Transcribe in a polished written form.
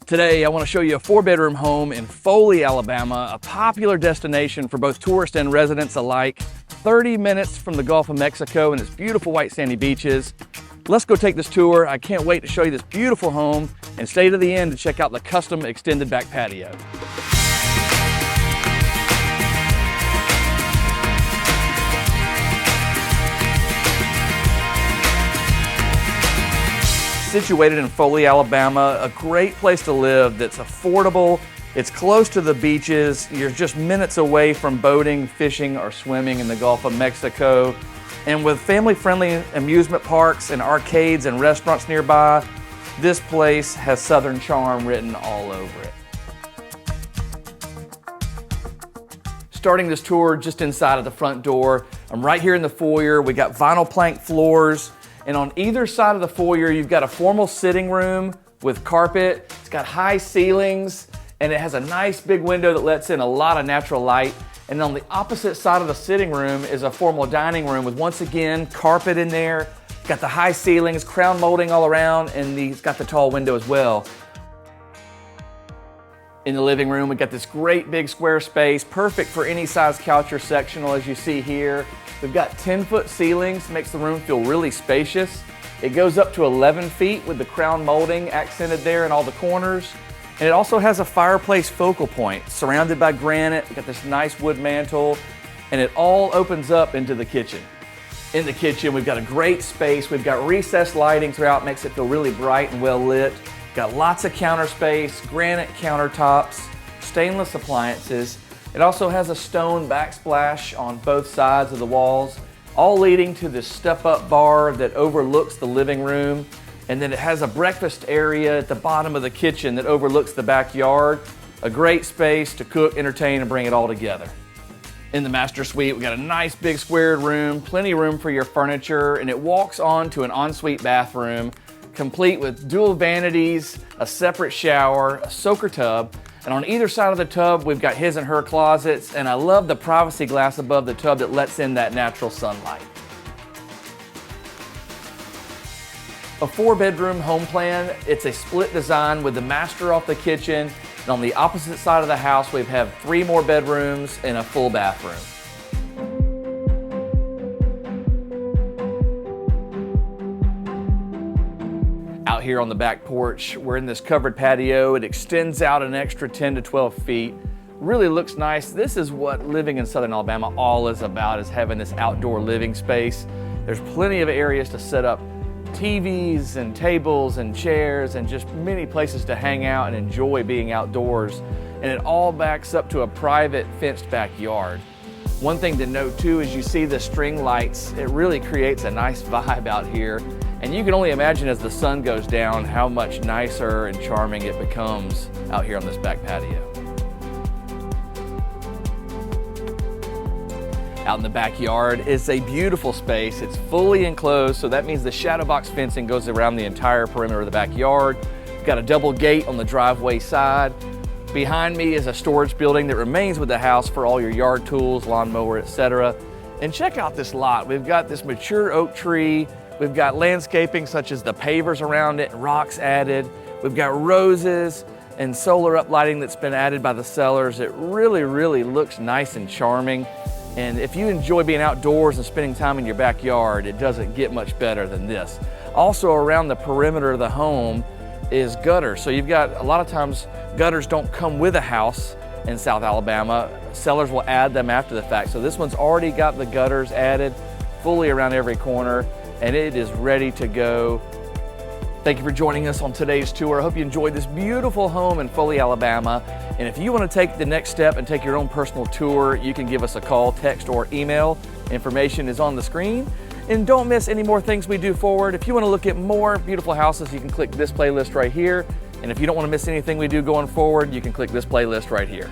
Today, I want to show you a 4-bedroom home in Foley, Alabama, a popular destination for both tourists and residents alike. 30 minutes from the Gulf of Mexico and its beautiful white sandy beaches. Let's go take this tour. I can't wait to show you this beautiful home, and stay to the end to check out the custom extended back patio. Situated in Foley, Alabama, a great place to live that's affordable. It's close to the beaches. You're just minutes away from boating, fishing, or swimming in the Gulf of Mexico. And with family-friendly amusement parks and arcades and restaurants nearby, this place has Southern charm written all over it. Starting this tour just inside of the front door, I'm right here in the foyer. We got vinyl plank floors. And on either side of the foyer, you've got a formal sitting room with carpet. It's got high ceilings, and it has a nice big window that lets in a lot of natural light. And on the opposite side of the sitting room is a formal dining room with, once again, carpet in there. It's got the high ceilings, crown molding all around, and it's got the tall window as well. In the living room, we've got this great big square space, perfect for any size couch or sectional, as you see here. We've got 10-foot ceilings, makes the room feel really spacious. It goes up to 11 feet with the crown molding accented there in all the corners. And it also has a fireplace focal point surrounded by granite. We've got this nice wood mantle, and it all opens up into the kitchen. In the kitchen, we've got a great space. We've got recessed lighting throughout, makes it feel really bright and well lit. Got lots of counter space, granite countertops, stainless appliances. It also has a stone backsplash on both sides of the walls, all leading to this step-up bar that overlooks the living room. And then it has a breakfast area at the bottom of the kitchen that overlooks the backyard. A great space to cook, entertain, and bring it all together. In the master suite, we got a nice big squared room, plenty of room for your furniture, and it walks on to an ensuite bathroom, complete with dual vanities, a separate shower, a soaker tub, and on either side of the tub, we've got his and her closets, and I love the privacy glass above the tub that lets in that natural sunlight. A 4-bedroom home plan. It's a split design with the master off the kitchen, and on the opposite side of the house, we have 3 more bedrooms and a full bathroom. Out here on the back porch, we're in this covered patio. It extends out an extra 10 to 12 feet. Really looks nice. This is what living in Southern Alabama all is about, is having this outdoor living space. There's plenty of areas to set up TVs and tables and chairs and just many places to hang out and enjoy being outdoors. And it all backs up to a private fenced backyard. One thing to note too is you see the string lights. It really creates a nice vibe out here. And you can only imagine as the sun goes down how much nicer and charming it becomes out here on this back patio. Out in the backyard is a beautiful space. It's fully enclosed, so that means the shadow box fencing goes around the entire perimeter of the backyard. We've got a double gate on the driveway side. Behind me is a storage building that remains with the house for all your yard tools, lawnmower, etc. And check out this lot. We've got this mature oak tree. We've got landscaping such as the pavers around it, rocks added. We've got roses and solar uplighting that's been added by the sellers. It really, really looks nice and charming. And if you enjoy being outdoors and spending time in your backyard, it doesn't get much better than this. Also around the perimeter of the home is gutters. So you've got, a lot of times, gutters don't come with a house in South Alabama. Sellers will add them after the fact. So this one's already got the gutters added fully around every corner, and it is ready to go. Thank you for joining us on today's tour. I hope you enjoyed this beautiful home in Foley, Alabama. And if you want to take the next step and take your own personal tour, you can give us a call, text, or email. Information is on the screen. And don't miss any more things we do forward. If you want to look at more beautiful houses, you can click this playlist right here. And if you don't want to miss anything we do going forward, you can click this playlist right here.